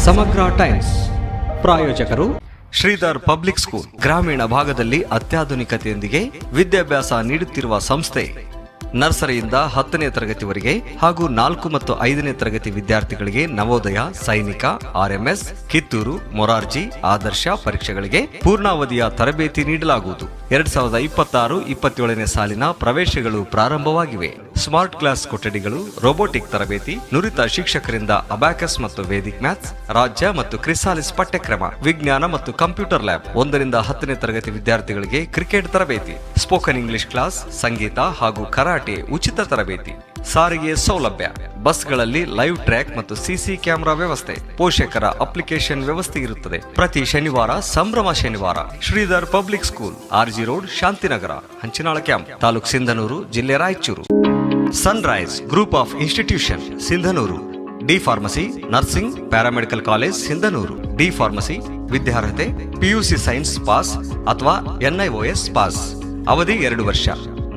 ಸಮಗ್ರ ಟೈಮ್ಸ್ ಪ್ರಾಯೋಜಕರು Sridhar public school. ಗ್ರಾಮೀಣ ಭಾಗದಲ್ಲಿ ಅತ್ಯಾಧುನಿಕತೆಯೊಂದಿಗೆ ವಿದ್ಯಾಭ್ಯಾಸ ನೀಡುತ್ತಿರುವ ಸಂಸ್ಥೆ. ನರ್ಸರಿಯಿಂದ 10ನೇ ತರಗತಿವರೆಗೆ ಹಾಗೂ 4 ಮತ್ತು 5ನೇ ತರಗತಿ ವಿದ್ಯಾರ್ಥಿಗಳಿಗೆ ನವೋದಯ, ಸೈನಿಕ, RMS, ಕಿತ್ತೂರು, ಮೊರಾರ್ಜಿ, ಆದರ್ಶ ಪರೀಕ್ಷೆಗಳಿಗೆ ಪೂರ್ಣಾವಧಿಯ ತರಬೇತಿ ನೀಡಲಾಗುವುದು. 2026-27ನೇ ಸಾಲಿನ ಪ್ರವೇಶಗಳು ಪ್ರಾರಂಭವಾಗಿವೆ. ಸ್ಮಾರ್ಟ್ ಕ್ಲಾಸ್ ಕೊಠಡಿಗಳು, ರೋಬೋಟಿಕ್ ತರಬೇತಿ, ನುರಿತ ಶಿಕ್ಷಕರಿಂದ ಅಬ್ಯಾಕಸ್ ಮತ್ತು ವೇದಿಕ್ ಮ್ಯಾಥ್ಸ್, ರಾಜ್ಯ ಮತ್ತು ಕ್ರಿಸಾಲಿಸ್ ಪಠ್ಯಕ್ರಮ, ವಿಜ್ಞಾನ ಮತ್ತು ಕಂಪ್ಯೂಟರ್ ಲ್ಯಾಬ್. 1ರಿಂದ 10ನೇ ತರಗತಿ ವಿದ್ಯಾರ್ಥಿಗಳಿಗೆ ಕ್ರಿಕೆಟ್ ತರಬೇತಿ, ಸ್ಪೋಕನ್ ಇಂಗ್ಲಿಷ್ ಕ್ಲಾಸ್, ಸಂಗೀತ ಹಾಗೂ ಕರಾಟೆ ಉಚಿತ ತರಬೇತಿ. ಸಾರಿಗೆ ಸೌಲಭ್ಯ, ಬಸ್ಗಳಲ್ಲಿ ಲೈವ್ ಟ್ರ್ಯಾಕ್ ಮತ್ತು ಸಿಸಿ ಕ್ಯಾಮೆರಾ ವ್ಯವಸ್ಥೆ, ಪೋಷಕರ ಅಪ್ಲಿಕೇಶನ್ ವ್ಯವಸ್ಥೆ ಇರುತ್ತದೆ. ಪ್ರತಿ ಶನಿವಾರ ಸಂಭ್ರಮ ಶನಿವಾರ. Shridhar public school, RG road, Shantinagar, Hanchinal camp, taluk Sindhanur, ಜಿಲ್ಲೆ Raichur. Sunrise group of institution, Sindhanur. D pharmacy, nursing, paramedical college, Sindhanur. D pharmacy ವಿದ್ಯಾರ್ಹತೆ PUC ಸೈನ್ಸ್ ಪಾಸ್ ಅಥವಾ NIOS ಪಾಸ್. ಅವಧಿ 2 ವರ್ಷ.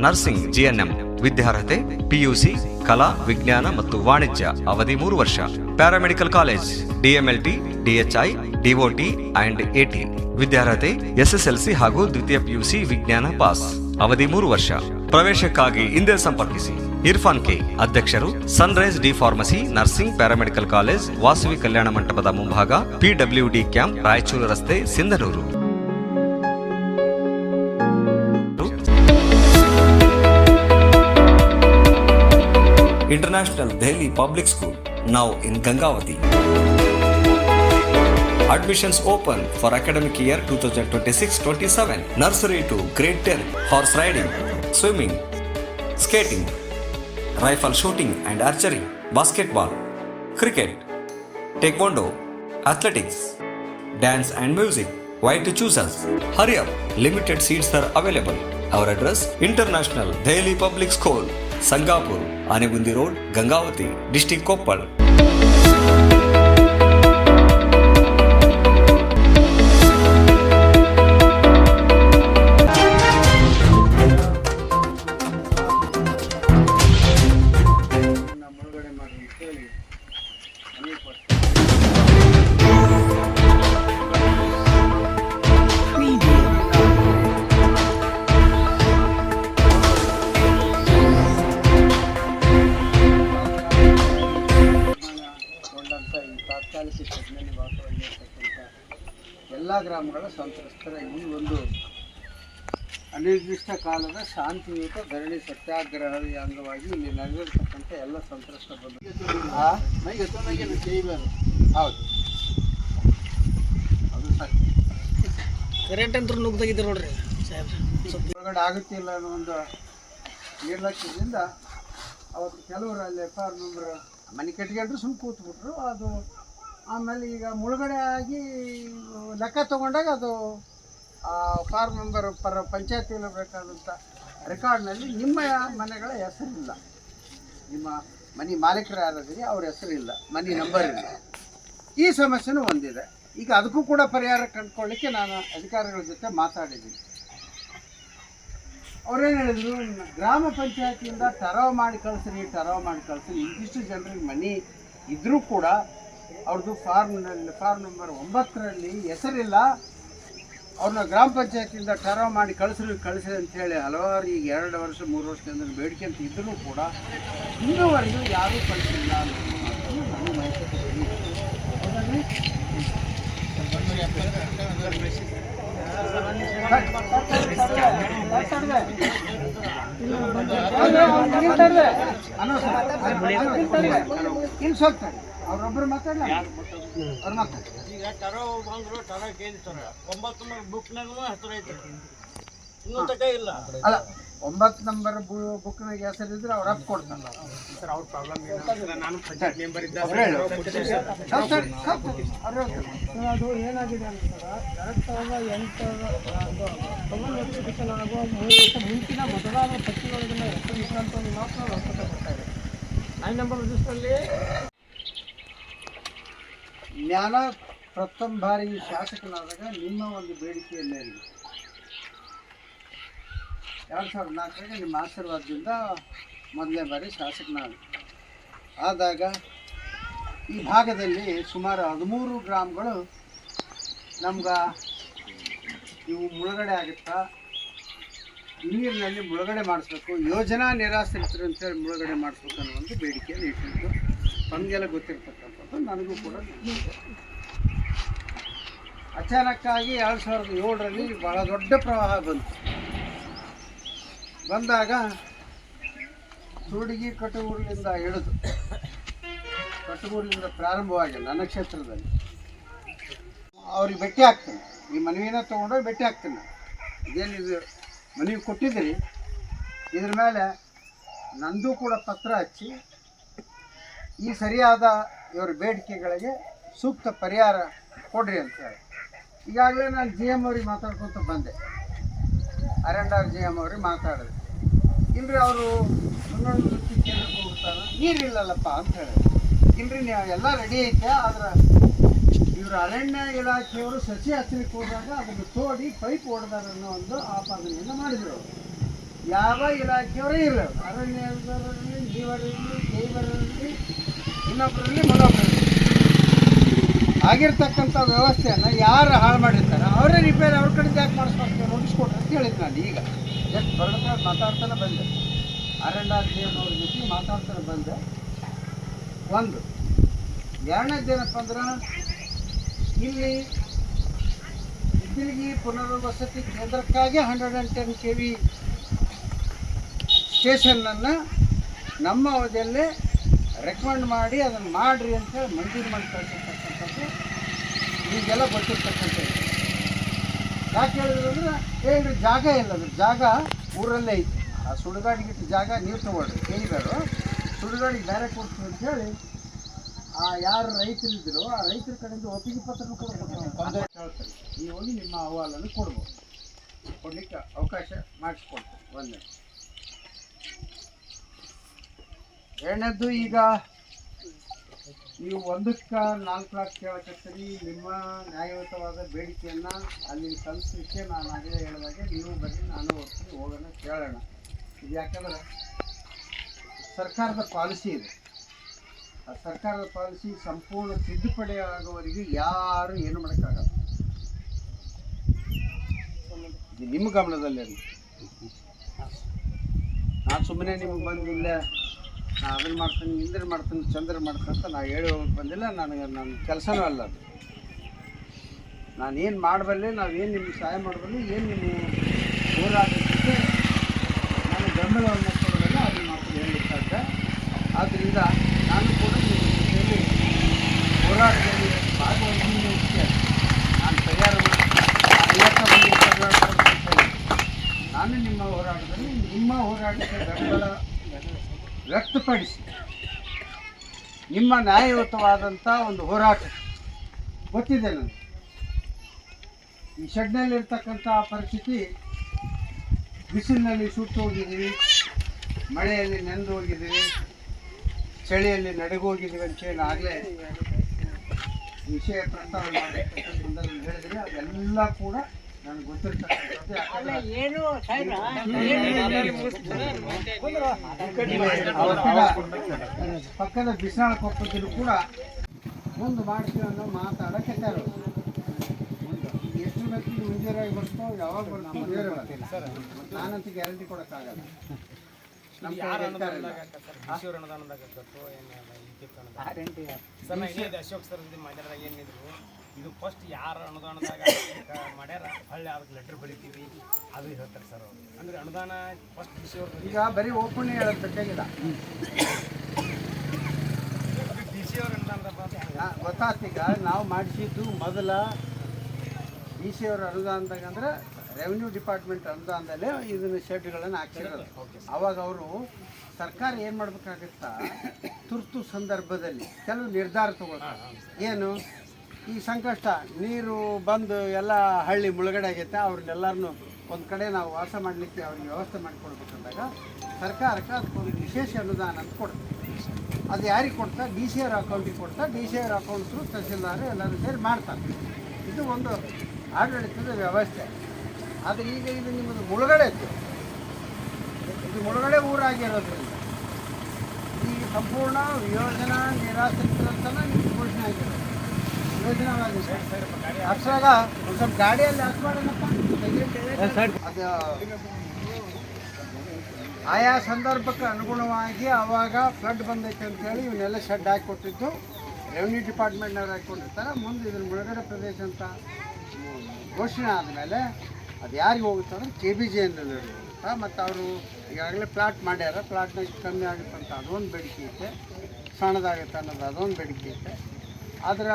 ನರ್ಸಿಂಗ್ GNM ವಿದ್ಯಾರ್ಹತೆ PUC ಕಲಾ, ವಿಜ್ಞಾನ ಮತ್ತು ವಾಣಿಜ್ಯ. ಅವಧಿ 3 ವರ್ಷ. Paramedical college DMLT, DHI, DOT and AT ವಿದ್ಯಾರ್ಹತೆ SSLC ಹಾಗೂ ದ್ವಿತೀಯ PUC ವಿಜ್ಞಾನ ಪಾಸ್. ಅವಧಿ 3 ವರ್ಷ. ಪ್ರವೇಶಕ್ಕಾಗಿ ಹಿಂದೆ ಸಂಪರ್ಕಿಸಿ. ಇರ್ಫಾನ್ K, ಅಧ್ಯಕ್ಷರು, Sunrise D pharmacy, nursing, paramedical college, Vasavi ಕಲ್ಯಾಣ ಮಂಟಪದ ಮುಂಭಾಗ, PWD ಕ್ಯಾಂಪ್, ರಾಯಚೂರು ರಸ್ತೆ, Sindhanur. International Delhi Public School, now in Gangavati. Admissions open for academic year 2026-27. Nursery to grade 10. Horse riding, swimming, skating, rifle shooting and archery, basketball, cricket, taekwondo, athletics, dance and music. Why to choose us? Hurry up, limited seats are available. Our address, International Delhi Public School, Sangapur, Anegundi Road, Gangavati, District Koppal. ತಾತ್ಕಾಲಿಕ ಶೆಡ್ನಲ್ಲಿ ವಾಸವಾಗಿರ್ತಕ್ಕಂಥ ಎಲ್ಲ ಗ್ರಾಮಗಳ ಸಂತ್ರಸ್ತರ ಈ ಒಂದು ಅನಿರ್ದಿಷ್ಟ ಕಾಲದ ಶಾಂತಿಯುತ ಧರಣಿ ಸತ್ಯಾಗ್ರಹದ ಅಂಗವಾಗಿ ಇಲ್ಲಿ ನಡೆದಿರ್ತಕ್ಕಂಥ ಎಲ್ಲ ಸಂತ್ರಸ್ತ ಬಂಧು ಹೌದು ಅದು ಸರಿ. ಕರೆಂಟ್ ಅಂತ ನುಗ್ಗಿದ್ದಾರೆ ನೋಡ್ರಿ ಹೊರಗಡೆ ಆಗುತ್ತಿಲ್ಲ ಅನ್ನೋ ಒಂದು ನಿರ್ಲಕ್ಷ್ಯದಿಂದ ಅವತ್ತು ಕೆಲವರು ಅಲ್ಲಿ FR ನಂಬರ್ ಮನೆ ಕಟ್ಕೊಂಡ್ರು ಸುಮ್ಮನೆ ಕೂತ್ಬಿಟ್ರು. ಅದು ಆಮೇಲೆ ಈಗ ಮುಳುಗಡೆ ಆಗಿ ಲೆಕ್ಕ ತೊಗೊಂಡಾಗ ಅದು ಫಾರ್ಮ್ ನಂಬರ್ ಪಂಚಾಯತಿಯಲ್ಲಿ ಬೇಕಾದಂಥ ರೆಕಾರ್ಡ್ನಲ್ಲಿ ನಿಮ್ಮ ಮನೆಗಳ ಹೆಸರಿಲ್ಲ, ನಿಮ್ಮ ಮನೆ ಮಾಲೀಕರು ಯಾರಿದ್ದೀರಿ ಅವ್ರ ಹೆಸರಿಲ್ಲ, ಮನೆ ನಂಬರ್ ಇಲ್ಲ. ಈ ಸಮಸ್ಯೆನೂ ಒಂದಿದೆ. ಈಗ ಅದಕ್ಕೂ ಕೂಡ ಪರಿಹಾರ ಕಂಡುಕೊಳ್ಳಿಕ್ಕೆ ನಾನು ಅಧಿಕಾರಿಗಳ ಜೊತೆ ಮಾತಾಡಿದ್ದೀನಿ. ಅವ್ರೇನು ಹೇಳಿದ್ರು, ಗ್ರಾಮ ಪಂಚಾಯತಿಯಿಂದ ಟರಾವ್ ಮಾಡಿ ಕಳಿಸ್ರಿ. ಇಂತಿಷ್ಟು ಜನರಿಗೆ ಮನೆ ಇದ್ದರೂ ಕೂಡ ಅವ್ರದ್ದು ಫಾರ್ಮ್ ನಂಬರ್ 9ರಲ್ಲಿ ಹೆಸರಿಲ್ಲ. ಅವ್ರನ್ನ ಗ್ರಾಮ ಪಂಚಾಯತಿಯಿಂದ ಟರಾವ್ ಮಾಡಿ ಕಳಿಸ್ರಿ ಅಂಥೇಳಿ ಹಲವಾರು ಈಗ 2 ವರ್ಷ 3 ವರ್ಷದಿಂದ ಬೇಡಿಕೆ ಅಂತ ಇದ್ದರೂ ಕೂಡ ಇನ್ನೂವರೆಗೂ ಯಾರೂ ಕಳಿಸಿಲ್ಲ ಅನ್ನೋದು ನನಗೆ ಮಾಹಿತಿ ಕೊಡ್ತೀನಿ. ಇನ್ನು ಸ್ವಲ್ಪ ಅವ್ರೊಬ್ಬರು ಮಾತಾಡಲ್ಲ, ಅವ್ರು ಮಾತಾಡ. ಈಗ ಟರೋ ಬಂದ್ರು, ಟರೋ ಕೇಳ್ತಾರೆ 9 ಬುಕ್ನಾಗೂ ಹೆಸರು ಐತೆ, ಇನ್ನೂ ತಕ ಇಲ್ಲ. ಅಲ್ಲ, 9 ನಂಬರ್ ಬುಕ್ನಾಗ ಹೆಸರಿದ್ರೆ ಅವ್ರು ಅಪ್ ಕೊಡ್ತಾರಲ್ಲ. ಸರ್ ಅವ್ರ ಪ್ರಾಬ್ಲಮ್ ಏನು, ನಾನು ಪಂಚಾಯತ್ ಮೆಂಬರ್ ಇದ್ದ ಅದು ಏನಾಗಿದೆ ಅಂತಾರೆ, 2008 ನೋಟಿಫಿಕೇಶನ್ ಆಗುವ 3 ವರ್ಷ ಮುಂಚಿನ ಮತದಾರರ ಪಟ್ಟಿಗಳನ್ನ ಹೆಸರು ಇದ್ದಂಥವ್ರು ಮಾತ್ರ ಅವಕಾಶ ಕೊಡ್ತಾ ಇದೆ. 9 ನಂಬರ್ ರಿಜಿಸ್ಟ್ರಲ್ಲಿ ಜ್ಞಾನ ಪ್ರಥಮ ಬಾರಿ ಶಾಸಕನಾದಾಗ ನಿಮ್ಮ ಒಂದು ಬೇಡಿಕೆಯ ಮೇರೆಗೆ 2004ರಲ್ಲಿ ನಿಮ್ಮ ಆಶೀರ್ವಾದದಿಂದ ಮೊದಲನೇ ಬಾರಿ ಶಾಸಕನಾದ ಆದಾಗ ಈ ಭಾಗದಲ್ಲಿ ಸುಮಾರು 13 ಗ್ರಾಮಗಳು ನಮ್ಗೆ ಇವು ಮುಳುಗಡೆ ಆಗುತ್ತಾ, ನೀರಿನಲ್ಲಿ ಮುಳುಗಡೆ ಮಾಡಿಸ್ಬೇಕು, ಯೋಜನಾ ನಿರಾಶ್ರಿತರು ಅಂತೇಳಿ ಮುಳುಗಡೆ ಮಾಡಿಸ್ಬೇಕು ಅನ್ನೋ ಒಂದು ಬೇಡಿಕೆಯನ್ನು ಇಟ್ಟಿದ್ದು ತಮಗೆಲ್ಲ ಗೊತ್ತಿರ್ತಕ್ಕಂಥದ್ದು, ನನಗೂ ಕೂಡ ಗೊತ್ತಿದೆ. ಅಚಾನಕ್ಕಾಗಿ 2007ರಲ್ಲಿ ಭಾಳ ದೊಡ್ಡ ಪ್ರವಾಹ ಬಂದಾಗ ಸುರಡಿಗಿ ಕಟಗೂರಿನಿಂದ ಹಿಡಿದು ಕಟಗೂರಿನಿಂದ ಪ್ರಾರಂಭವಾಗಿ ನನ್ನ ಕ್ಷೇತ್ರದಲ್ಲಿ ಅವ್ರಿಗೆ ಭೇಟಿ ಆಗ್ತೇನೆ. ಈ ಮನವಿನ ತೊಗೊಂಡೋಗಿ ಭೇಟಿ ಆಗ್ತೇನೆ. ಇದೇನಿದು ಮನವಿ ಕೊಟ್ಟಿದ್ದೀರಿ, ಇದ್ರ ಮೇಲೆ ನಂದು ಕೂಡ ಪತ್ರ ಹಚ್ಚಿ ಈ ಸರಿಯಾದ ಇವರ ಬೇಡಿಕೆಗಳಿಗೆ ಸೂಕ್ತ ಪರಿಹಾರ ಕೊಡ್ರಿ ಅಂತೇಳಿ ಈಗಾಗಲೇ ನಾನು GM ಅವ್ರಿಗೆ ಮಾತಾಡ್ಕೊತ ಬಂದೆ. ಅರಂಡಾರ್ GM ಅವ್ರಿಗೆ ಮಾತಾಡಿದೆ. ಇಲ್ರಿ ಅವರು ಇನ್ನೊಂದು ವೃತ್ತಿ ಕೇಂದ್ರಕ್ಕೆ ಹೋಗ್ತಾರೆ, ನೀರಿಲ್ಲಲ್ಲಪ್ಪ ಅಂತ ಹೇಳಿದ್ರು. ಇಲ್ರಿ ನೀವು ಎಲ್ಲ ರೆಡಿ ಐತೆ, ಆದ್ರೆ ಇವರು ಅರಣ್ಯ ಇಲಾಖೆಯವರು ಸಸಿ ಹಚ್ಚಲಿಕ್ಕೆ ಹೋದಾಗ ಅದನ್ನು ತೋಡಿ ಪೈಪ್ ಹೊಡೆದಾರ ಅನ್ನೋ ಒಂದು ಆಪಾದನೆಯನ್ನು ಮಾಡಿದರು. ಯಾವ ಇಲಾಖೆಯವರೇ ಇರಲ್ಲ, ಅರಣ್ಯದಲ್ಲಿ ನೀವರಲ್ಲಿ ದೇವರಲ್ಲಿ ಇನ್ನೊಬ್ಬರಲ್ಲಿ ಮನೊಬ್ಬರಲ್ಲಿ ಆಗಿರ್ತಕ್ಕಂಥ ವ್ಯವಸ್ಥೆಯನ್ನು ಯಾರು ಹಾಳು ಮಾಡಿರ್ತಾರೆ ಅವರೇ ರಿಪೇರಿ ಅವ್ರ ಕಡೆ ಯಾಕೆ ಮಾಡಿಸ್ಬೇಕು, ನೋಟಿಸ್ ಕೊಡ್ರಿ ಅಂತ ಹೇಳಿದ್ದು. ನಾನು ಈಗ ಜಸ್ಟ್ ಬರೋದಕ್ಕೆ ಮಾತಾಡ್ತಾನೆ ಬಂದೆ, ಅರಣ್ಯ GM ಅವ್ರ ಜೊತೆ ಮಾತಾಡ್ತಾನೆ ಬಂದೆ. ಒಂದು ಎರಡನೇದೇನಪ್ಪ ಅಂದ್ರೆ, ಇಲ್ಲಿ ಇದ್ದಲಿಗಿ ಪುನರ್ವಸತಿ ಕೇಂದ್ರಕ್ಕಾಗಿ 110 kV ಸ್ಟೇಷನ್ನನ್ನು ನಮ್ಮ ಅವಧಿಯಲ್ಲೇ ರೆಕಮೆಂಡ್ ಮಾಡಿ ಅದನ್ನು ಮಾಡಿರಿ ಅಂತೇಳಿ ಮಂಜೂರು ಮಾಡಿ ಕಳಿಸಿರ್ತಕ್ಕಂಥದ್ದು ಈಗೆಲ್ಲ ಗೊತ್ತಿರ್ತಕ್ಕಂಥ. ಯಾಕೆ ಹೇಳಿದ್ರು ಅಂದರೆ, ಹೇಳ್ರಿ ಜಾಗ ಇಲ್ಲದ್ರ ಜಾಗ ಊರಲ್ಲೇ ಐತಿ, ಆ ಸುಡುಗಾಡಿಗಿಟ್ಟು ಜಾಗ ನೀವು ತೊಗೊಳ್ರಿ, ಕೇಳಿದಾರು ಸುಡುಗಾಡಿಗೆ ಬೇರೆ ಕೊಡ್ತೀವಿ ಅಂತೇಳಿ ಯಾರು ರೈತರಿದ್ದರು ಆ ರೈತರ ಕಡೆಯಿಂದ ಒಪ್ಪಿಗೆ ಪತ್ರನೂ ಕೂಡ ಹೇಳ್ತಾರೆ. ನೀವು ಹೋಗಿ ನಿಮ್ಮ ಅಹವಾಲನ್ನು ಕೊಡ್ಬೋದು, ಕೊಡಲಿಕ್ಕೆ ಅವಕಾಶ ಮಾಡಿಸ್ಕೊಡ್ತೀವಿ. ಒಂದೇ. ಎರಡನೇದ್ದು, ಈಗ ನೀವು 1ಕ್ಕೆ 4 ಲಕ್ಷ ಕೇಳಕತ್ತೀರಿ. ನಿಮ್ಮ ನ್ಯಾಯಯುತವಾದ ಬೇಡಿಕೆಯನ್ನು ಅಲ್ಲಿ ಸಲ್ಲಿಸಲಿಕ್ಕೆ ನಾನು ಆಗಲೇ ಹೇಳಿದಾಗೆ ನೀವು ಬನ್ನಿ, ನಾನು ಹೋಗ್ತೀನಿ, ಹೋಗೋಣ, ಕೇಳೋಣ. ಇದು ಯಾಕಂದ್ರೆ ಸರ್ಕಾರದ ಪಾಲಿಸಿ ಇದೆ. ಆ ಸರ್ಕಾರದ ಪಾಲಿಸಿ ಸಂಪೂರ್ಣ ತಿದ್ದುಪಡಿ ಆಗುವವರೆಗೆ ಯಾರು ಏನು ಮಾಡೋಕ್ಕಾಗಲ್ಲ. ಇದು ನಿಮ್ಮ ಗಮನದಲ್ಲಿ. ನಾನು ಸುಮ್ಮನೆ ನಿಮಗೆ ಬಂದು ಇಲ್ಲ ನಾನು ಅದನ್ನು ಮಾಡ್ತೀನಿ, ಇಂದ್ರ ಮಾಡ್ತೀನಿ, ಚಂದ್ರ ಮಾಡ್ತೀನಿ ಅಂತ ನಾನು ಹೇಳಿ ಹೋಗೋಕ್ಕೆ ಬಂದಿಲ್ಲ. ನನ್ನ ಕೆಲಸನೂ ಅಲ್ಲ ಅದು. ನಾನೇನು ಮಾಡಬಲ್ಲೆ, ನಾವೇನು ನಿಮ್ಗೆ ಸಹಾಯ ಮಾಡಬಲ್ಲೆ, ಏನು ನಿಮ್ಮ ಹೋರಾಟಕ್ಕೆ ನಾನು ಬೆಂಬಲವನ್ನು ಕೊಡಬಲ್ಲೆ ಅದನ್ನು ಮಾತ್ರ ಹೇಳಲಿಕ್ಕೆ ಸಾಧ್ಯ. ಆದ್ದರಿಂದ ನಾನು ಕೂಡ ನಿಮ್ಮ ಜೊತೆಯಲ್ಲಿ ಹೋರಾಟದಲ್ಲಿ ಭಾಗವಹಿಸಿ ನಾನು ತಯಾರು ನಾನು ನಿಮ್ಮ ಹೋರಾಟದಲ್ಲಿ ನಿಮ್ಮ ಹೋರಾಟಕ್ಕೆ ಬೆಂಬಲ ವ್ಯಕ್ತಪಡಿಸಿ ನಿಮ್ಮ ನ್ಯಾಯಯುತವಾದಂಥ ಒಂದು ಹೋರಾಟ ಗೊತ್ತಿದೆ ನನಗೆ. ಈ ಶೆಡ್ನಲ್ಲಿರ್ತಕ್ಕಂಥ ಪರಿಸ್ಥಿತಿ, ಬಿಸಿಲಿನಲ್ಲಿ ಸುಟ್ಟು ಹೋಗಿದ್ದೀವಿ, ಮಳೆಯಲ್ಲಿ ನೆಂದು ಹೋಗಿದ್ದೀವಿ, ಚಳಿಯಲ್ಲಿ ನಡಗೋಗಿದ್ದೀವಿ ಅಂತೇಳಿ ಆಗಲೇ ವಿಷಯ ಪ್ರಸ್ತಾವನೆ ಮಾಡಿರ್ತಕ್ಕಂಥ ಸಂದರ್ಭದಲ್ಲಿ ಹೇಳಿದರೆ ಅದೆಲ್ಲ ಕೂಡ ನನಗೆ ಗೊತ್ತಿರ್ತಕ್ಕಂಥದ್ದು. ಪಕ್ಕದ ಬಿಸಾಳ ಕೊಪ್ಪದಿರು ಕೂಡ ಮುಂದೆ ಮಾಡ್ತೀವಿ ಅನ್ನೋ ಮಾತಾಡಕ್ಕೆ ಎಷ್ಟು ವ್ಯಕ್ತಿಗೆ ಮುಂಜಾರಾಗಿ ಬರ್ತಾವೆ, ಯಾವಾಗ ಬರ್ತಾವೆ ನಾನಂತೂ ಗ್ಯಾರಂಟಿ ಕೊಡೋಕ್ಕಾಗಲ್ಲ. ಅಶೋಕ್ ಸರ್ ಮಾಡ್ಯಾರ ಏನಿದ್ರು ಇದು ಫಸ್ಟ್ ಯಾರು ಅನುದಾನದಾಗ ಮಾಡ್ಯಾರ ಹೊಳ್ಳಿ ಅದಕ್ಕೆ ಲೆಟ್ರ್ ಬಳಿತೀವಿ ಅದು ಹೇಳ್ತಾರೆ ಸರ್ ಅವರು. ಅಂದರೆ ಅನುದಾನ ಫಸ್ಟ್ DC ಈಗ ಬರೀ ಓಪನ್ ಹೇಳೋದು ಬೇಕಾಗಿಲ್ಲ. DC ಅವ್ರ ಅನುದಾನದ ಗೊತ್ತಾಗ್ತೀಗ ನಾವು ಮಾಡಿಸಿದ್ದು ಮೊದಲ DC ಅವ್ರ ಅನುದಾನದಾಗ ಅಂದ್ರೆ ರೆವಿನ್ಯೂ ಡಿಪಾರ್ಟ್ಮೆಂಟ್ ಅನುದಾನದಲ್ಲೇ ಇದನ್ನು ಶೆಡ್ಗಳನ್ನು ಹಾಕ್ಸಿರೋದು. ಆವಾಗ ಅವರು ಸರ್ಕಾರ ಏನು ಮಾಡಬೇಕಾಗುತ್ತಾ, ತುರ್ತು ಸಂದರ್ಭದಲ್ಲಿ ಕೆಲವು ನಿರ್ಧಾರ ತಗೊಳ್ತಾರೆ. ಏನು, ಈ ಸಂಕಷ್ಟ ನೀರು ಬಂದು ಎಲ್ಲ ಹಳ್ಳಿ ಮುಳುಗಡೆ ಆಗೈತೆ, ಅವ್ರನ್ನೆಲ್ಲರನ್ನೂ ಒಂದು ಕಡೆ ನಾವು ವಾಸ ಮಾಡಲಿಕ್ಕೆ ಅವ್ರಿಗೆ ವ್ಯವಸ್ಥೆ ಮಾಡಿಕೊಡ್ಬೇಕಂದಾಗ ಸರ್ಕಾರಕ್ಕೆ ಅದಕ್ಕೊಂದು ವಿಶೇಷ ಅನುದಾನ ಅಂತ ಕೊಡ್ತಾರೆ. ಅದು ಯಾರಿಗೆ ಕೊಡ್ತಾ, DC ಅವ್ರ ಅಕೌಂಟಿಗೆ ಕೊಡ್ತಾ, DC ಅವ್ರ ಅಕೌಂಟ್ರು ತಹಸೀಲ್ದಾರ್ ಎಲ್ಲರೂ ಸೇರಿ ಮಾಡ್ತಾರೆ. ಇದು ಒಂದು ಆಡಳಿತದ ವ್ಯವಸ್ಥೆ. ಆದರೆ ಈಗ ಇದು ನಿಮ್ಮದು ಮುಳುಗಡೆ ಇತ್ತು, ಇದು ಮುಳುಗಡೆ ಊರಾಗಿರೋದ್ರಿಂದ ಈ ಸಂಪೂರ್ಣ ಯೋಜನಾ ನಿರಾಶ್ರಿತರಂತನ ನಿಮ್ಗೆ ಘೋಷಣೆ ಆಗಿದೆ. ಯೋಜನಾವಾಗಿದೆ ಅಕ್ಷರಾಗ ಒಂದು ಸ್ವಲ್ಪ ಗಾಡಿಯಲ್ಲಿ ಹಾಕಿ ಮಾಡೋಣಪ್ಪ. ಅದು ಆಯಾ ಸಂದರ್ಭಕ್ಕೆ ಅನುಗುಣವಾಗಿ ಆವಾಗ ಫ್ಲಡ್ ಬಂದೈತೆ ಅಂತೇಳಿ ಇವನ್ನೆಲ್ಲ ಶೆಡ್ ಹಾಕಿ ಕೊಟ್ಟಿದ್ದು ರೆವಿನ್ಯೂ ಡಿಪಾರ್ಟ್ಮೆಂಟ್ನವ್ರು ಹಾಕಿ ಕೊಟ್ಟಿರ್ತಾರೆ. ಮುಂದೆ ಇದನ್ನು ಮುಳುಗಡೆ ಪ್ರದೇಶ ಅಂತ ಘೋಷಣೆ ಆದಮೇಲೆ ಅದು ಯಾರಿಗೆ ಹೋಗುತ್ತೆ ಅಂದ್ರೆ KBJ ಹೋಗುತ್ತೆ. ಮತ್ತು ಅವರು ಈಗಾಗಲೇ ಪ್ಲಾಟ್ ಮಾಡ್ಯಾರ, ಪ್ಲಾಟ್ನಾಗ ಕಮ್ಮಿ ಆಗುತ್ತೆ ಅಂತ ಅದೊಂದು ಬೇಡಿಕೆ ಐತೆ, ಸಣ್ಣದಾಗುತ್ತೆ ಅನ್ನೋದು ಅದೊಂದು ಬೇಡಿಕೆ ಐತೆ. ಅದರ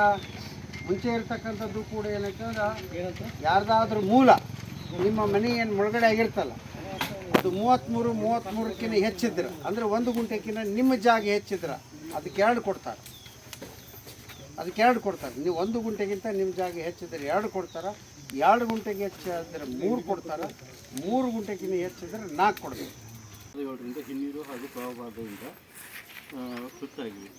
ಮುಂಚೆ ಇರ್ತಕ್ಕಂಥದ್ದು ಕೂಡ ಏನೈತೆ ಅಂದ್ರೆ ಯಾರ್ದಾದ್ರೂ ಮೂಲ ನಿಮ್ಮ ಮನೆ ಏನು ಮುಳುಗಡೆ ಆಗಿರ್ತಲ್ಲ ಅದು 33ಕ್ಕಿಂತ ಹೆಚ್ಚಿದ್ರೆ ಅಂದರೆ 1 ಗುಂಟೆಕ್ಕಿಂತ ನಿಮ್ಮ ಜಾಗ ಹೆಚ್ಚಿದ್ರೆ ಅದಕ್ಕೆ 2 ಕೊಡ್ತಾರೆ. ನೀವು 1 ಗುಂಟೆಗಿಂತ ನಿಮ್ಮ ಜಾಗ ಹೆಚ್ಚಿದ್ರೆ 2 ಕೊಡ್ತಾರೆ. 2 ಗುಂಟೆಗೆ ಹೆಚ್ಚಿದ್ರೆ 3 ಕೊಡ್ತಾರೆ. 3 ಗುಂಟೆಗಿಂತ ಹೆಚ್ಚಿದ್ರೆ 4 ಕೊಡ್ಬೇಕು. 7ರಿಂದ ಹಿನ್ನೀರು ಹಾಗೂ ಪ್ರವಾಹದಿಂದ ಸುತ್ತಾಗಿವೆ.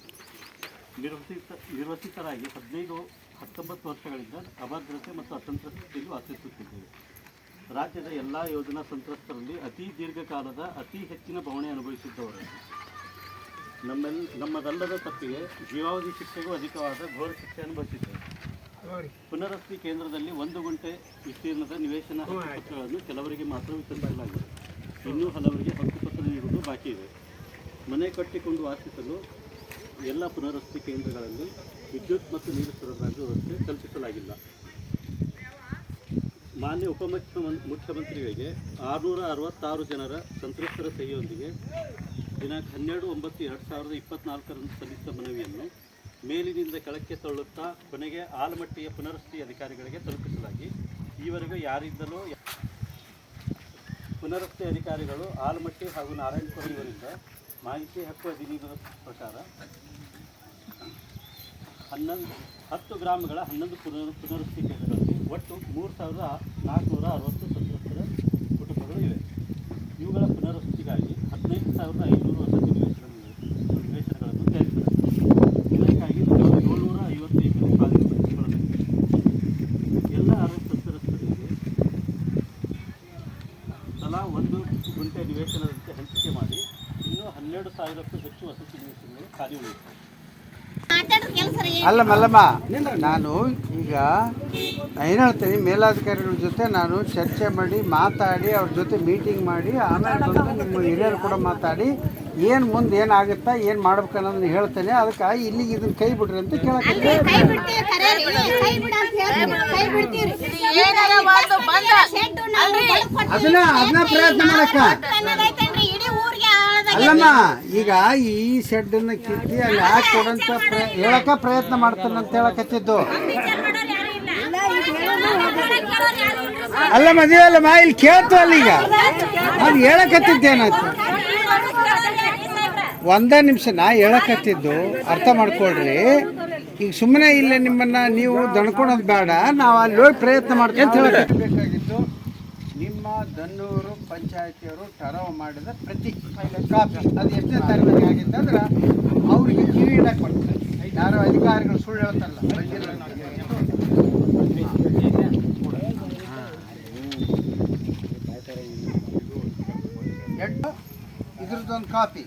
ನಿರ್ವಸಿತರಾಗಿ 15-19 ವರ್ಷಗಳಿಂದ ಅಭದ್ರತೆ ಮತ್ತು ಅಸಂತೃಪ್ತಿಯಲ್ಲಿ ವಾಸಿಸುತ್ತಿದ್ದೇವೆ. ರಾಜ್ಯದ ಎಲ್ಲ ಯೋಜನಾ ಸಂತ್ರಸ್ತರಲ್ಲಿ ಅತಿ ದೀರ್ಘಕಾಲದ ಅತಿ ಹೆಚ್ಚಿನ ಬವಣೆ ಅನುಭವಿಸಿದ್ದವರು. ನಮ್ಮದಲ್ಲದ ತಪ್ಪಿಗೆ ಜೀವಾವಧಿ ಶಿಕ್ಷೆಗೂ ಅಧಿಕವಾದ ಘೋರ ಶಿಕ್ಷೆ ಅನುಭವಿಸಿದ್ದೇವೆ. ಪುನರ್ವಸತಿ ಕೇಂದ್ರದಲ್ಲಿ 1 ಗುಂಟೆ ವಿಸ್ತೀರ್ಣದ ನಿವೇಶನ ಹಕ್ಕುಪತ್ರಗಳನ್ನು ಕೆಲವರಿಗೆ ಮಾತ್ರ ವಿತರಿಸಲಾಗಿದೆ. ಇನ್ನೂ ಹಲವರಿಗೆ ಹಕ್ಕುಪತ್ರ ನೀಡುವುದು ಬಾಕಿ ಇದೆ. ಮನೆ ಕಟ್ಟಿಕೊಂಡು ವಾಸಿಸಲು ಎಲ್ಲ ಪುನರ್ವಸತಿ ಕೇಂದ್ರಗಳಲ್ಲಿ ವಿದ್ಯುತ್ ಮತ್ತು ನೀರು ಸರಬರಾಜು ವ್ಯವಸ್ಥೆ ಕಲ್ಪಿಸಲಾಗಿಲ್ಲ. ಮಾನ್ಯ ಮುಖ್ಯಮಂತ್ರಿಗಳಿಗೆ 666 ಜನರ ಸಂತ್ರಸ್ತರ ಸಹಿಯೊಂದಿಗೆ ದಿನಾಂಕ 12/9/2024 ಸಲ್ಲಿಸಿದ ಮನವಿಯನ್ನು ಮೇಲಿನಿಂದ ಕೆಳಕ್ಕೆ ತಳ್ಳುತ್ತಾ ಕೊನೆಗೆ ಆಲಮಟ್ಟಿಯ ಪುನರ್ವಸತಿ ಅಧಿಕಾರಿಗಳಿಗೆ ತಲುಪಿಸಲಾಗಿ ಈವರೆಗೂ ಯಾರಿಂದಲೂ ಪುನರ್ವಸತಿ ಅಧಿಕಾರಿಗಳು ಆಲಮಟ್ಟಿ ಹಾಗೂ ನಾರಾಯಣಪುರ ಇವರಿಂದ ಮಾಹಿತಿ ಹಕ್ಕು ಅಧಿನಿಯಮದ ಪ್ರಕಾರ 10 ಗ್ರಾಮಗಳ 11 ಪುನರ್ವಸತಿ ಕೇಂದ್ರಗಳಲ್ಲಿ ಒಟ್ಟು 3,460 ಸಂತ್ರಸ್ತರ ಕುಟುಂಬಗಳು ಇವೆ. ಇವುಗಳ ಪುನರ್ವಸತಿಗಾಗಿ 15,500 ವಸತಿ ನಿವೇಶನಗಳನ್ನು ತಯಾರಿಸಲಾಗಿದೆ. ಇದಕ್ಕಾಗಿ 750 ಎಕರೆ ಸ್ವಾಧೀನಪಡಿಸಿಕೊಳ್ಳಲಾಗಿದೆ. ಎಲ್ಲ 6 ಸಂತ್ರಸ್ತರಿಗೆ ತಲಾ 1 ಗುಂಟೆ ನಿವೇಶನದಂತೆ ಹಂಚಿಕೆ ಮಾಡಿ ಇನ್ನೂ 12,000ಕ್ಕೂ ಹೆಚ್ಚು ವಸತಿ ನಿವೇಶನಗಳು ಖಾಲಿ ಉಳಿಯುತ್ತವೆ. ಅಲ್ಲಮ್ಮ ನಾನು ಈಗ ಏನು ಹೇಳ್ತೀನಿ, ಮೇಲಾಧಿಕಾರಿಗಳ ಜೊತೆ ನಾನು ಚರ್ಚೆ ಮಾಡಿ ಮಾತಾಡಿ ಅವ್ರ ಜೊತೆ ಮೀಟಿಂಗ್ ಮಾಡಿ ಆಮೇಲೆ ಬಂದು ನಿಮ್ಮ ಹಿರಿಯರು ಕೂಡ ಮಾತಾಡಿ ಏನು ಮುಂದೆ ಏನಾಗುತ್ತಾ ಏನು ಮಾಡ್ಬೇಕು ಅನ್ನೋದನ್ನ ಹೇಳ್ತೇನೆ. ಅದಕ್ಕೆ ಇಲ್ಲಿಗೆ ಇದನ್ನ ಕೈ ಬಿಡ್ರಿ ಅಂತ ಕೇಳಕ್ಕೆ ಅದನ್ನ ಪ್ರಯತ್ನ ಮಾಡಕ್ಕ. ಅಲ್ಲಮ್ಮ ಈಗ ಈ ಶೆಡ್ಡನ್ನು ಕಿತ್ತಿ ಅಲ್ಲಿ ಹಾಕಿ ಕೊಡಂತ ಹೇಳಕ್ಕ ಪ್ರಯತ್ನ ಮಾಡ್ತಾನೆ ಅಂತ ಹೇಳಕತ್ತಿದ್ದು. ಅಲ್ಲ ಮದುವೆ ಅಲ್ಲಮ್ಮ ಇಲ್ಲಿ ಕೇಳ್ತು ಅಲ್ಲಿ ಈಗ ಅದು ಹೇಳಕತ್ತಿದ್ದೇನಾಯ್ತು. 1 ನಿಮಿಷ ನಾ ಹೇಳಕತ್ತಿದ್ದು ಅರ್ಥ ಮಾಡ್ಕೊಳ್ರಿ. ಈಗ ಸುಮ್ಮನೆ ಇಲ್ಲ ನಿಮ್ಮನ್ನ ನೀವು ದಣ್ಕೊಳೋದು ಬೇಡ, ನಾವು ಅಲ್ಲಿ ಹೋಗಿ ಪ್ರಯತ್ನ ಮಾಡ್ತೀವಿ ಅಂತ ಹೇಳಬೇಕಾಗಿತ್ತು. ನಿಮ್ಮ ದನ್ನೂರು ಪಂಚಾಯತಿಯವರು ಠರಾವ್ ಮಾಡಿದ ಪ್ರತಿ ಕಾಪಿ ಅದು ಎಷ್ಟೇ ತಾರೀಕಿಗೆ ಆಗಿತ್ತು ಅಂದ್ರೆ ಅವರಿಗೆ ಕಿವಿ ಇಡಕ್ಕೆ ಬರ್ತದೆ. ಯಾರೋ ಅಧಿಕಾರಿಗಳು ಸುಳ್ಳು ಹೇಳ್ತಾರಲ್ಲ ಬಂದಿಲ್ಲ ಇದ್ರದ್ದೊಂದು ಕಾಪಿ.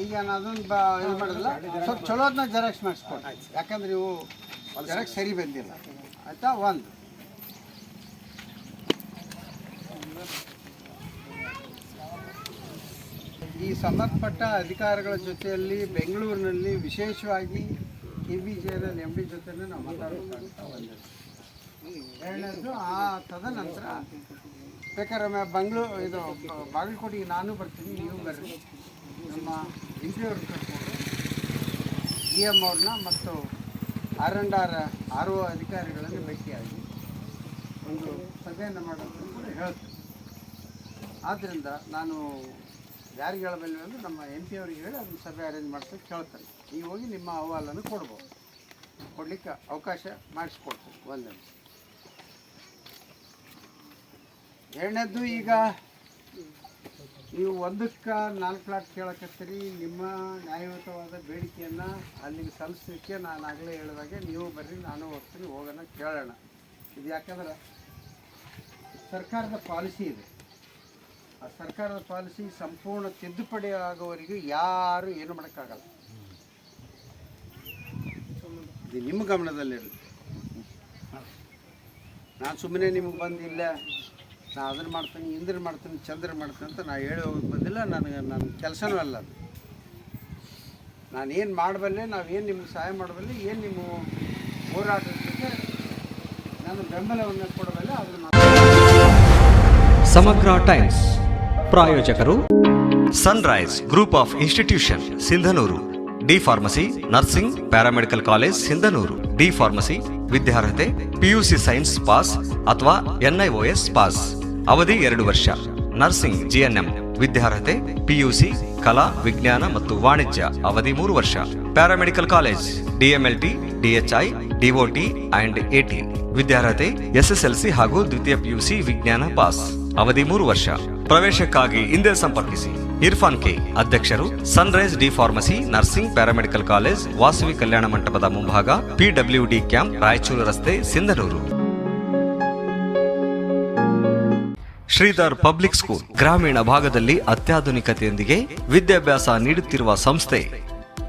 ಈಗ ನಾನು ಅದೊಂದು ಇದು ಮಾಡೋದಿಲ್ಲ, ಸ್ವಲ್ಪ ಚಲೋದನ್ನ ಜೆರಾಕ್ಸ್ ಮಾಡಿಸ್ಕೊಡಿ. ಯಾಕಂದ್ರೆ ಇವು ಜೆರಾಕ್ಸ್ ಸರಿ ಬಂದಿಲ್ಲ ಆಯಿತಾ. 1 ಈ ಸಂಬಂಧಪಟ್ಟ ಅಧಿಕಾರಿಗಳ ಜೊತೆಯಲ್ಲಿ ಬೆಂಗಳೂರಿನಲ್ಲಿ ವಿಶೇಷವಾಗಿ KBJನಲ್ಲಿ MD ಜೊತೆನೇ ನಾವು ಮಾತಾಡಬೇಕಾಗುತ್ತೆ. 2ನೇದು ಆ ತದನಂತರ ಬೇಕಾದ್ರೆ ಇದು ಬಾಗಲಕೋಟೆಗೆ ನಾನು ಬರ್ತೀನಿ, ನೀವು ಬರ್ರಿ. ನಮ್ಮ MP ಅವ್ರು ಕರ್ಕೊಂಡು EM ಅವ್ರನ್ನ ಮತ್ತು R&R RO ಅಧಿಕಾರಿಗಳನ್ನು ಭೇಟಿಯಾಗಿ ಒಂದು ಸಭೆಯನ್ನು ಮಾಡೋದು ಕೂಡ ಹೇಳ್ತೀನಿ. ಆದ್ದರಿಂದ ನಾನು ಯಾರಿಗೆ ಹೇಳಬಲ್ಲ ಅಂದರೆ ನಮ್ಮ MP ಅವ್ರಿಗೆ ಹೇಳಿ ಅದನ್ನು ಸಭೆ ಅರೇಂಜ್ ಮಾಡ್ಸೋಕ್ಕೆ ಕೇಳ್ತಾನೆ. ಈಗ ಹೋಗಿ ನಿಮ್ಮ ಅಹವಾಲನ್ನು ಕೊಡ್ಬೋದು, ಕೊಡಲಿಕ್ಕೆ ಅವಕಾಶ ಮಾಡಿಸ್ಕೊಡ್ತೀನಿ. 1 2ನೇದ್ದು ಈಗ ನೀವು 1ಕ್ಕೆ 4 ಪ್ಲಾಟ್ ಕೇಳಕತ್ತೀರಿ. ನಿಮ್ಮ ನ್ಯಾಯಯುತವಾದ ಬೇಡಿಕೆಯನ್ನು ಅಲ್ಲಿಗೆ ಸಲ್ಲಿಸಲಿಕ್ಕೆ ನಾನು ಆಗಲೇ ಹೇಳಿದಾಗೆ ನೀವು ಬರ್ರಿ, ನಾನು ಹೋಗ್ತೀನಿ, ಹೋಗೋಣ ಕೇಳೋಣ. ಇದು ಯಾಕಂದ್ರೆ ಸರ್ಕಾರದ ಪಾಲಿಸಿ ಇದೆ. ಆ ಸರ್ಕಾರದ ಪಾಲಿಸಿ ಸಂಪೂರ್ಣ ತಿದ್ದುಪಡಿ ಆಗೋವರೆಗೂ ಯಾರು ಏನು ಮಾಡೋಕ್ಕಾಗಲ್ಲ. ಇದು ನಿಮ್ಮ ಗಮನದಲ್ಲಿರಲಿ. ನಾನು ಸುಮ್ಮನೆ ನಿಮಗೆ ಬಂದಿಲ್ಲ, ನಾನು ಅದನ್ನು ಮಾಡ್ತೀನಿ, ಇಂದ್ರನ್ ಮಾಡ್ತೀನಿ, ಚಂದ್ರನ್ ಮಾಡ್ತೀನಿ ಅಂತ ನಾನು ಹೇಳಿ ಹೋಗೋಕ್ಕೆ ಬಂದಿಲ್ಲ. ನನ್ನ ಕೆಲಸನೂ ಅಲ್ಲ ಅದು. ನಾನೇನು ಮಾಡಬಲ್ಲೆ, ನಾವೇನು ನಿಮ್ಗೆ ಸಹಾಯ ಮಾಡಬಲ್ಲೆ, ಏನು ನಿಮ್ಮ ಹೋರಾಟದ ಜೊತೆ ನಾನು ಬೆಂಬಲವನ್ನು ಕೊಡಬಲ್ಲೆ ಅದನ್ನು ಸಮಗ್ರ ಟೈಮ್ಸ್ ಪ್ರಾಯೋಜಕರು Sunrise group of institution Sindhanur, D pharmacy, nursing, paramedical college Sindhanur. D pharmacy ವಿದ್ಯಾರ್ಹತೆ PUC ಸೈನ್ಸ್ ಪಾಸ್ ಅಥವಾ NIOS ಪಾಸ್, ಅವಧಿ 2 ವರ್ಷ. ನರ್ಸಿಂಗ್ GNM ವಿದ್ಯಾರ್ಹತೆ PUC ಕಲಾ, ವಿಜ್ಞಾನ ಮತ್ತು ವಾಣಿಜ್ಯ, ಅವಧಿ 3 ವರ್ಷ. Paramedical college DMLT, DHI, DOT and AT ವಿದ್ಯಾರ್ಹತೆ SSLC ಹಾಗೂ ದ್ವಿತೀಯ PUC ವಿಜ್ಞಾನ ಪಾಸ್, ಅವಧಿ 3 ವರ್ಷ. ಪ್ರವೇಶಕ್ಕಾಗಿ ಹಿಂದೆ ಸಂಪರ್ಕಿಸಿ. ಇರ್ಫಾನ್ ಕೆ, ಅಧ್ಯಕ್ಷರು, Sunrise D pharmacy, nursing, paramedical college, Vasavi ಕಲ್ಯಾಣ ಮಂಟಪದ ಮುಂಭಾಗ, PWD ಕ್ಯಾಂಪ್, ರಾಯಚೂರು ರಸ್ತೆ, ಸಿಂಧನೂರು. ಶ್ರೀಧರ್ ಪಬ್ಲಿಕ್ ಸ್ಕೂಲ್ ಗ್ರಾಮೀಣ ಭಾಗದಲ್ಲಿ ಅತ್ಯಾಧುನಿಕತೆಯೊಂದಿಗೆ ವಿದ್ಯಾಭ್ಯಾಸ ನೀಡುತ್ತಿರುವ ಸಂಸ್ಥೆ.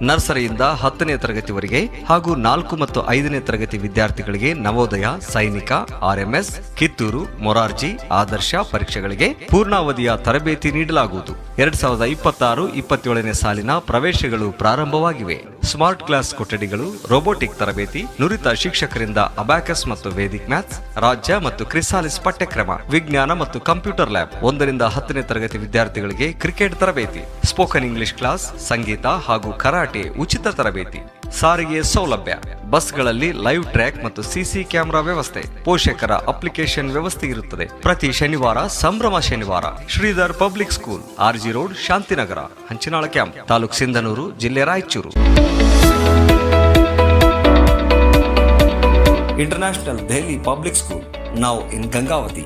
ನರ್ಸರಿಯಿಂದ 10ನೇ ತರಗತಿವರೆಗೆ ಹಾಗೂ 4 ಮತ್ತು 5ನೇ ತರಗತಿ ವಿದ್ಯಾರ್ಥಿಗಳಿಗೆ ನವೋದಯ, ಸೈನಿಕ, RMS, ಕಿತ್ತೂರು, ಮೊರಾರ್ಜಿ, ಆದರ್ಶ ಪರೀಕ್ಷೆಗಳಿಗೆ ಪೂರ್ಣಾವಧಿಯ ತರಬೇತಿ ನೀಡಲಾಗುವುದು. 2026-27ನೇ ಸಾಲಿನ ಪ್ರವೇಶಗಳು ಪ್ರಾರಂಭವಾಗಿವೆ. ಸ್ಮಾರ್ಟ್ ಕ್ಲಾಸ್ ಕೊಠಡಿಗಳು, ರೋಬೋಟಿಕ್ ತರಬೇತಿ, ನುರಿತ ಶಿಕ್ಷಕರಿಂದ ಅಬ್ಯಾಕಸ್ ಮತ್ತು ವೇದಿಕ್ ಮ್ಯಾಥ್ಸ್, ರಾಜ್ಯ ಮತ್ತು ಕ್ರಿಸಾಲಿಸ್ ಪಠ್ಯಕ್ರಮ, ವಿಜ್ಞಾನ ಮತ್ತು ಕಂಪ್ಯೂಟರ್ ಲ್ಯಾಬ್. 1ರಿಂದ 10ನೇ ತರಗತಿ ವಿದ್ಯಾರ್ಥಿಗಳಿಗೆ ಕ್ರಿಕೆಟ್ ತರಬೇತಿ, ಸ್ಪೋಕನ್ ಇಂಗ್ಲಿಷ್ ಕ್ಲಾಸ್, ಸಂಗೀತ ಹಾಗೂ ಕರಾಟೆ ಉಚಿತ ತರಬೇತಿ. ಸಾರಿಗೆ ಸೌಲಭ್ಯ, ಬಸ್ಗಳಲ್ಲಿ ಲೈವ್ ಟ್ರ್ಯಾಕ್ ಮತ್ತು CC ಕ್ಯಾಮೆರಾ ವ್ಯವಸ್ಥೆ, ಪೋಷಕರ ಅಪ್ಲಿಕೇಶನ್ ವ್ಯವಸ್ಥೆ ಇರುತ್ತದೆ. ಪ್ರತಿ ಶನಿವಾರ ಸಂಭ್ರಮ ಶನಿವಾರ. Shridhar public school, RG road, Shantinagar, Hanchinal camp, taluk Sindhanur, ಜಿಲ್ಲೆ Raichur. International Delhi Public School, now in Gangavati.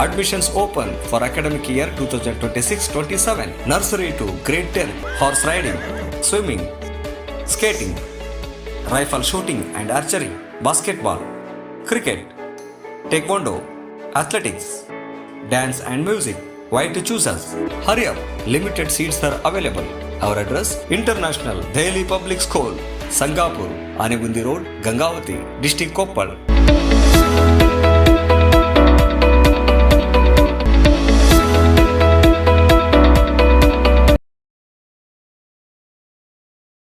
Admissions open for academic year 2026-27. Nursery to grade 10. Horse riding, swimming, skating, rifle shooting and archery, basketball, cricket, taekwondo, athletics, dance and music. Why to choose us? Hurry up, limited seats are available. Our address: International Delhi Public School, Sangapur, Anegundi Road, Gangavati, District Koppal.